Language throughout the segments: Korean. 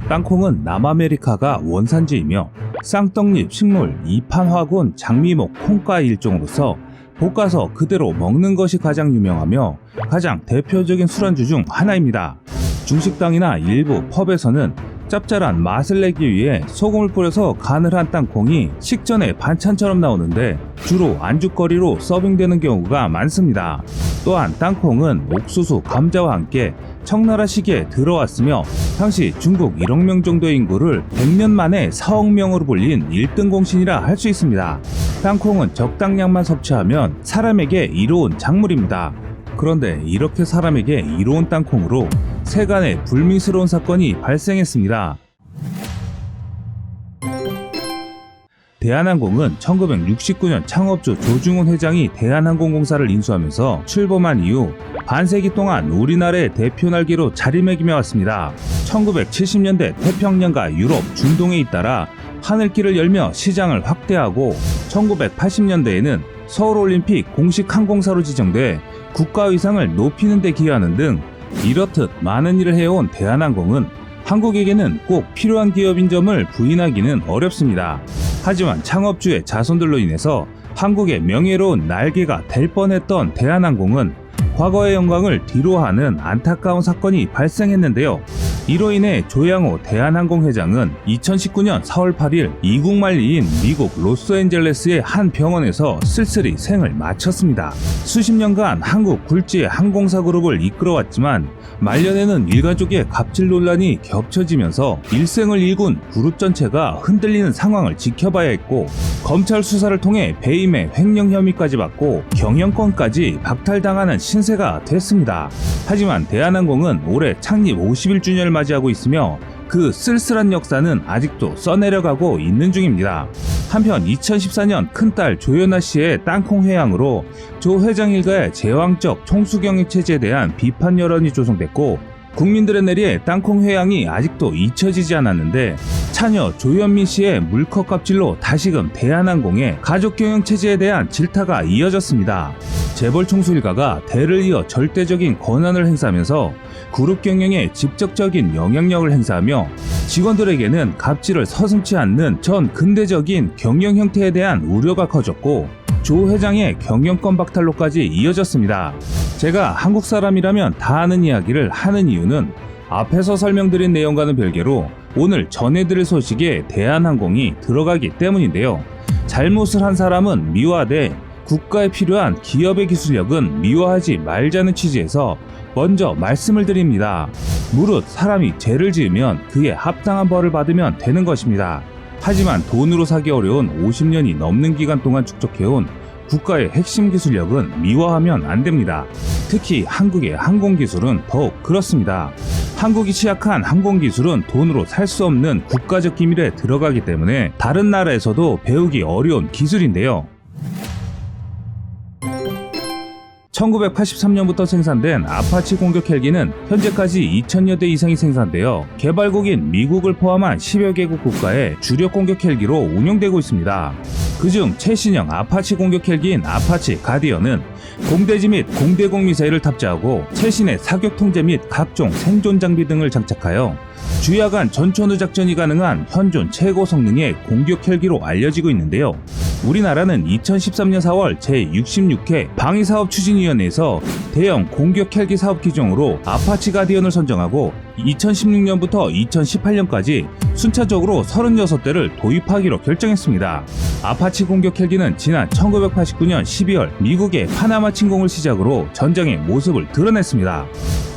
땅콩은 남아메리카가 원산지이며 쌍떡잎 식물 이판화군 장미목 콩과 일종으로서 볶아서 그대로 먹는 것이 가장 유명하며 가장 대표적인 술안주 중 하나입니다. 중식당이나 일부 펍에서는 짭짤한 맛을 내기 위해 소금을 뿌려서 간을 한 땅콩이 식전에 반찬처럼 나오는데 주로 안주거리로 서빙되는 경우가 많습니다. 또한 땅콩은 옥수수, 감자와 함께 청나라 시기에 들어왔으며 당시 중국 1억 명 정도의 인구를 100년 만에 4억 명으로 불린 1등 공신이라 할 수 있습니다. 땅콩은 적당량만 섭취하면 사람에게 이로운 작물입니다. 그런데 이렇게 사람에게 이로운 땅콩으로 세간의 불미스러운 사건이 발생했습니다. 대한항공은 1969년 창업주 조중훈 회장이 대한항공공사를 인수하면서 출범한 이후 반세기 동안 우리나라의 대표 날개로 자리매김해 왔습니다. 1970년대 태평양과 유럽, 중동에 잇따라 하늘길을 열며 시장을 확대하고 1980년대에는 서울올림픽 공식 항공사로 지정돼 국가위상을 높이는 데 기여하는 등 이렇듯 많은 일을 해온 대한항공은 한국에게는 꼭 필요한 기업인 점을 부인하기는 어렵습니다. 하지만 창업주의 자손들로 인해서 한국의 명예로운 날개가 될 뻔했던 대한항공은 과거의 영광을 뒤로하는 안타까운 사건이 발생했는데요. 이로 인해 조양호 대한항공 회장은 2019년 4월 8일 이국 만리인 미국 로스앤젤레스의 한 병원에서 쓸쓸히 생을 마쳤습니다. 수십 년간 한국 굴지의 항공사 그룹을 이끌어왔지만 말년에는 일가족의 갑질 논란이 겹쳐지면서 일생을 일군 그룹 전체가 흔들리는 상황을 지켜봐야 했고 검찰 수사를 통해 배임의 횡령 혐의까지 받고 경영권까지 박탈당하는 신세가 됐습니다. 하지만 대한항공은 올해 창립 51주년을 맞이하고 있으며 그 쓸쓸한 역사는 아직도 써내려가고 있는 중입니다. 한편 2014년 큰딸 조연아 씨의 땅콩 회항으로 조 회장 일가의 제왕적 총수경영 체제에 대한 비판 여론이 조성됐고 국민들의 내리에 땅콩 회항이 아직도 잊혀지지 않았는데 차녀 조현민 씨의 물컵 갑질로 다시금 대한항공의 가족경영 체제에 대한 질타가 이어졌습니다. 재벌 총수 일가가 대를 이어 절대적인 권한을 행사하면서 그룹 경영에 직접적인 영향력을 행사하며 직원들에게는 갑질을 서슴지 않는 전 근대적인 경영 형태에 대한 우려가 커졌고 조 회장의 경영권 박탈로까지 이어졌습니다. 제가 한국 사람이라면 다 아는 이야기를 하는 이유는 앞에서 설명드린 내용과는 별개로 오늘 전해드릴 소식에 대한항공이 들어가기 때문인데요. 잘못을 한 사람은 미화돼 국가에 필요한 기업의 기술력은 미화하지 말자는 취지에서 먼저 말씀을 드립니다. 무릇 사람이 죄를 지으면 그에 합당한 벌을 받으면 되는 것입니다. 하지만 돈으로 사기 어려운 50년이 넘는 기간 동안 축적해온 국가의 핵심 기술력은 미화하면 안 됩니다. 특히 한국의 항공기술은 더욱 그렇습니다. 한국이 취약한 항공기술은 돈으로 살 수 없는 국가적 기밀에 들어가기 때문에 다른 나라에서도 배우기 어려운 기술인데요. 1983년부터 생산된 아파치 공격 헬기는 현재까지 2000여 대 이상이 생산되어 개발국인 미국을 포함한 10여 개국 국가의 주력 공격 헬기로 운용되고 있습니다. 그중 최신형 아파치 공격 헬기인 아파치 가디언은 공대지 및 공대공 미사일을 탑재하고 최신의 사격 통제 및 각종 생존 장비 등을 장착하여 주야간 전천후 작전이 가능한 현존 최고 성능의 공격 헬기로 알려지고 있는데요. 우리나라는 2013년 4월 제66회 방위사업추진위원회에서 대형 공격 헬기 사업 기종으로 아파치 가디언을 선정하고 2016년부터 2018년까지 순차적으로 36대를 도입하기로 결정했습니다. 아파치 공격 헬기는 지난 1989년 12월 미국의 파나마 침공을 시작으로 전장의 모습을 드러냈습니다.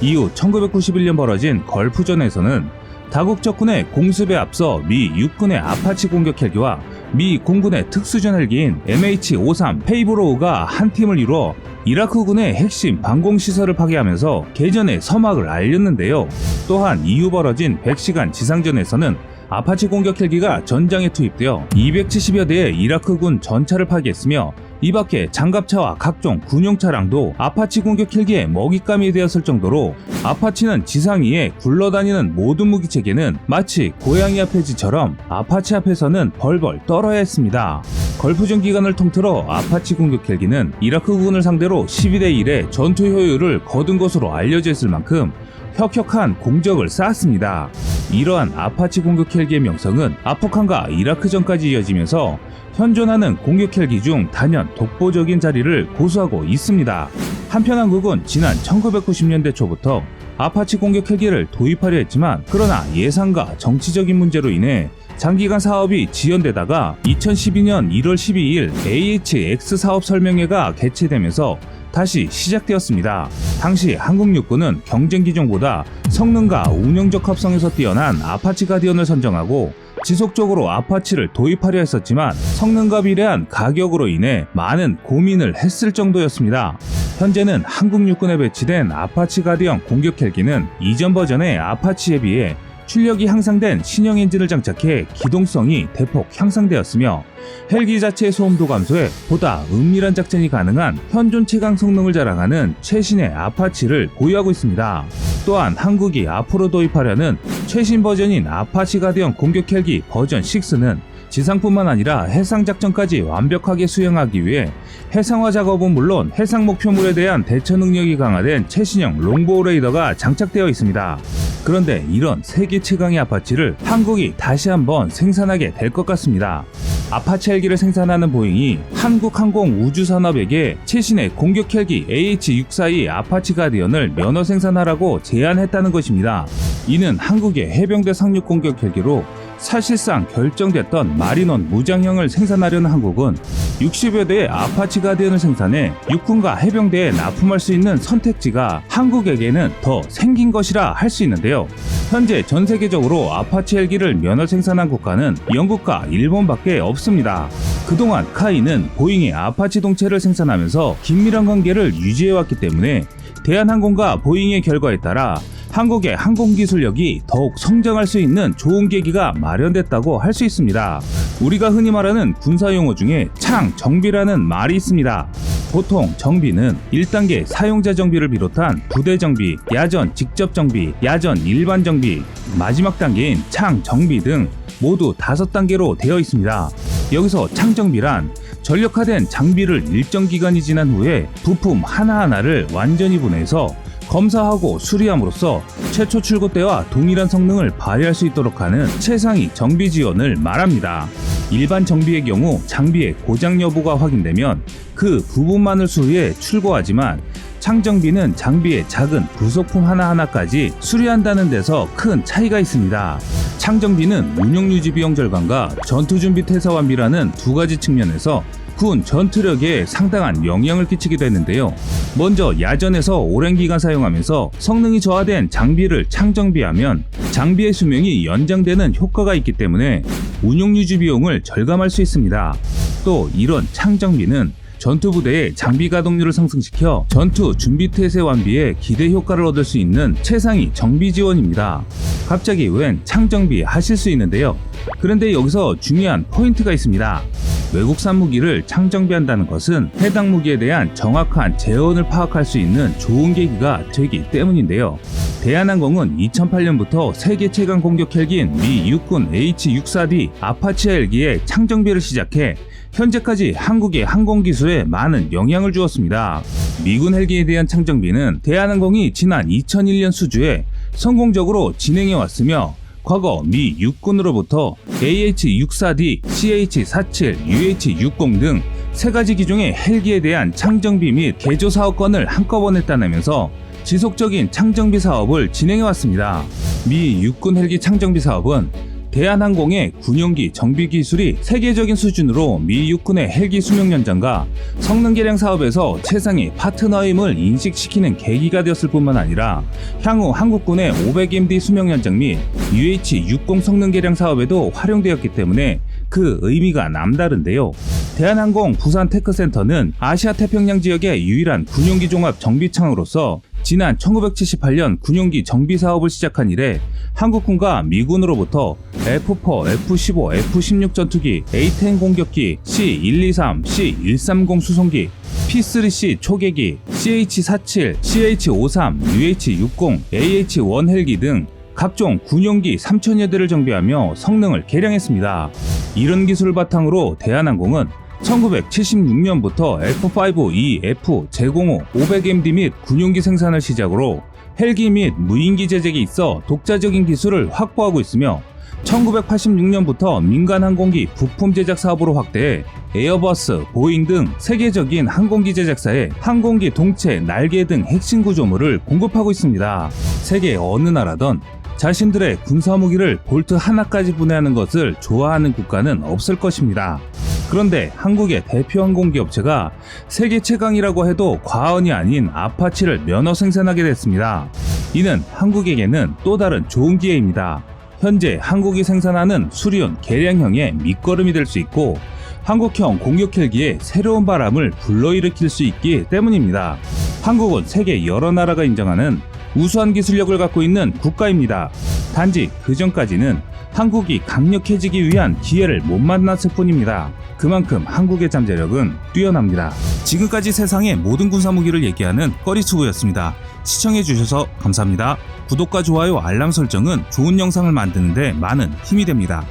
이후 1991년 벌어진 걸프전에서는 다국적군의 공습에 앞서 미 육군의 아파치 공격 헬기와 미 공군의 특수전 헬기인 MH-53 페이브로우가 한 팀을 이루어 이라크군의 핵심 방공시설을 파괴하면서 개전의 서막을 알렸는데요. 또한 이후 벌어진 100시간 지상전에서는 아파치 공격 헬기가 전장에 투입되어 270여 대의 이라크군 전차를 파괴했으며 이 밖에 장갑차와 각종 군용 차량도 아파치 공격 헬기의 먹잇감이 되었을 정도로 아파치는 지상 위에 굴러다니는 모든 무기 체계는 마치 고양이 앞의 쥐처럼 아파치 앞에서는 벌벌 떨어야 했습니다. 걸프전 기간을 통틀어 아파치 공격 헬기는 이라크군을 상대로 12대 1의 전투 효율을 거둔 것으로 알려져 있을 만큼 혁혁한 공적을 쌓았습니다. 이러한 아파치 공격 헬기의 명성은 아프간과 이라크전까지 이어지면서 현존하는 공격 헬기 중 단연 독보적인 자리를 고수하고 있습니다. 한편 한국은 지난 1990년대 초부터 아파치 공격 헬기를 도입하려 했지만 그러나 예산과 정치적인 문제로 인해 장기간 사업이 지연되다가 2012년 1월 12일 AHX 사업 설명회가 개최되면서 다시 시작되었습니다. 당시 한국 육군은 경쟁 기종보다 성능과 운영적 합성에서 뛰어난 아파치 가디언을 선정하고 지속적으로 아파치를 도입하려 했었지만 성능과 비례한 가격으로 인해 많은 고민을 했을 정도였습니다. 현재는 한국 육군에 배치된 아파치 가디언 공격 헬기는 이전 버전의 아파치에 비해 출력이 향상된 신형 엔진을 장착해 기동성이 대폭 향상되었으며 헬기 자체의 소음도 감소해 보다 은밀한 작전이 가능한 현존 최강 성능을 자랑하는 최신의 아파치를 보유하고 있습니다. 또한 한국이 앞으로 도입하려는 최신 버전인 아파치 가디언 공격 헬기 버전 6는 지상뿐만 아니라 해상 작전까지 완벽하게 수행하기 위해 해상화 작업은 물론 해상 목표물에 대한 대처 능력이 강화된 최신형 롱보우 레이더가 장착되어 있습니다. 그런데 이런 세계 최강의 아파치를 한국이 다시 한번 생산하게 될 것 같습니다. 아파치 헬기를 생산하는 보잉이 한국항공우주산업에게 최신의 공격 헬기 AH-642 아파치 가디언을 면허 생산하라고 제안했다는 것입니다. 이는 한국의 해병대 상륙 공격 헬기로 사실상 결정됐던 마린원 무장형을 생산하려는 한국은 60여 대의 아파치 가디언을 생산해 육군과 해병대에 납품할 수 있는 선택지가 한국에게는 더 생긴 것이라 할 수 있는데요. 현재 전 세계적으로 아파치 헬기를 면허 생산한 국가는 영국과 일본밖에 없습니다. 그동안 카이는 보잉의 아파치 동체를 생산하면서 긴밀한 관계를 유지해왔기 때문에 대한항공과 보잉의 결과에 따라 한국의 항공기술력이 더욱 성장할 수 있는 좋은 계기가 마련됐다고 할 수 있습니다. 우리가 흔히 말하는 군사용어 중에 창정비라는 말이 있습니다. 보통 정비는 1단계 사용자 정비를 비롯한 부대 정비, 야전 직접 정비, 야전 일반 정비, 마지막 단계인 창정비 등 모두 5단계로 되어 있습니다. 여기서 창정비란 전력화된 장비를 일정 기간이 지난 후에 부품 하나하나를 완전히 분해해서 검사하고 수리함으로써 최초 출고 때와 동일한 성능을 발휘할 수 있도록 하는 최상위 정비 지원을 말합니다. 일반 정비의 경우 장비의 고장 여부가 확인되면 그 부분만을 수리해 출고하지만 창정비는 장비의 작은 부속품 하나하나까지 수리한다는 데서 큰 차이가 있습니다. 창정비는 운용유지 비용 절감과 전투준비 태세 완비라는 두 가지 측면에서 군 전투력에 상당한 영향을 끼치게 되는데요. 먼저 야전에서 오랜 기간 사용하면서 성능이 저하된 장비를 창정비하면 장비의 수명이 연장되는 효과가 있기 때문에 운용유지 비용을 절감할 수 있습니다. 또 이런 창정비는 전투부대의 장비 가동률을 상승시켜 전투 준비 태세 완비에 기대 효과를 얻을 수 있는 최상위 정비 지원입니다. 갑자기 웬 창정비 하실 수 있는데요. 그런데 여기서 중요한 포인트가 있습니다. 외국산 무기를 창정비한다는 것은 해당 무기에 대한 정확한 재원을 파악할 수 있는 좋은 계기가 되기 때문인데요. 대한항공은 2008년부터 세계 최강 공격 헬기인 미 육군 H-64D 아파치 헬기의 창정비를 시작해 현재까지 한국의 항공기술에 많은 영향을 주었습니다. 미군 헬기에 대한 창정비는 대한항공이 지난 2001년 수주에 성공적으로 진행해왔으며 과거 미 육군으로부터 AH-64D, CH-47, UH-60 등 세 가지 기종의 헬기에 대한 창정비 및 개조 사업권을 한꺼번에 따내면서 지속적인 창정비 사업을 진행해왔습니다. 미 육군 헬기 창정비 사업은 대한항공의 군용기 정비 기술이 세계적인 수준으로 미 육군의 헬기 수명 연장과 성능 개량 사업에서 최상의 파트너임을 인식시키는 계기가 되었을 뿐만 아니라 향후 한국군의 500MD 수명 연장 및 UH-60 성능 개량 사업에도 활용되었기 때문에 그 의미가 남다른데요. 대한항공 부산 테크센터는 아시아 태평양 지역의 유일한 군용기 종합 정비창으로서 지난 1978년 군용기 정비 사업을 시작한 이래 한국군과 미군으로부터 F-4, F-15, F-16 전투기, A-10 공격기, C-123, C-130 수송기, P-3C 초계기, CH-47, CH-53, UH-60, AH-1 헬기 등 각종 군용기 3,000여 대를 정비하며 성능을 개량했습니다. 이런 기술을 바탕으로 대한항공은 1976년부터 F-5E, F, 제05, 500MD 및 군용기 생산을 시작으로 헬기 및 무인기 제작에 있어 독자적인 기술을 확보하고 있으며 1986년부터 민간 항공기 부품 제작 사업으로 확대해 에어버스, 보잉 등 세계적인 항공기 제작사에 항공기 동체, 날개 등 핵심 구조물을 공급하고 있습니다. 세계 어느 나라든 자신들의 군사무기를 볼트 하나까지 분해하는 것을 좋아하는 국가는 없을 것입니다. 그런데 한국의 대표 항공기 업체가 세계 최강이라고 해도 과언이 아닌 아파치를 면허 생산하게 됐습니다. 이는 한국에게는 또 다른 좋은 기회입니다. 현재 한국이 생산하는 수리온 개량형의 밑거름이 될 수 있고 한국형 공격 헬기에 새로운 바람을 불러일으킬 수 있기 때문입니다. 한국은 세계 여러 나라가 인정하는 우수한 기술력을 갖고 있는 국가입니다. 단지 그 전까지는 한국이 강력해지기 위한 기회를 못 만났을 뿐입니다. 그만큼 한국의 잠재력은 뛰어납니다. 지금까지 세상의 모든 군사무기를 얘기하는 꺼리튜브였습니다. 시청해주셔서 감사합니다. 구독과 좋아요, 알람 설정은 좋은 영상을 만드는데 많은 힘이 됩니다.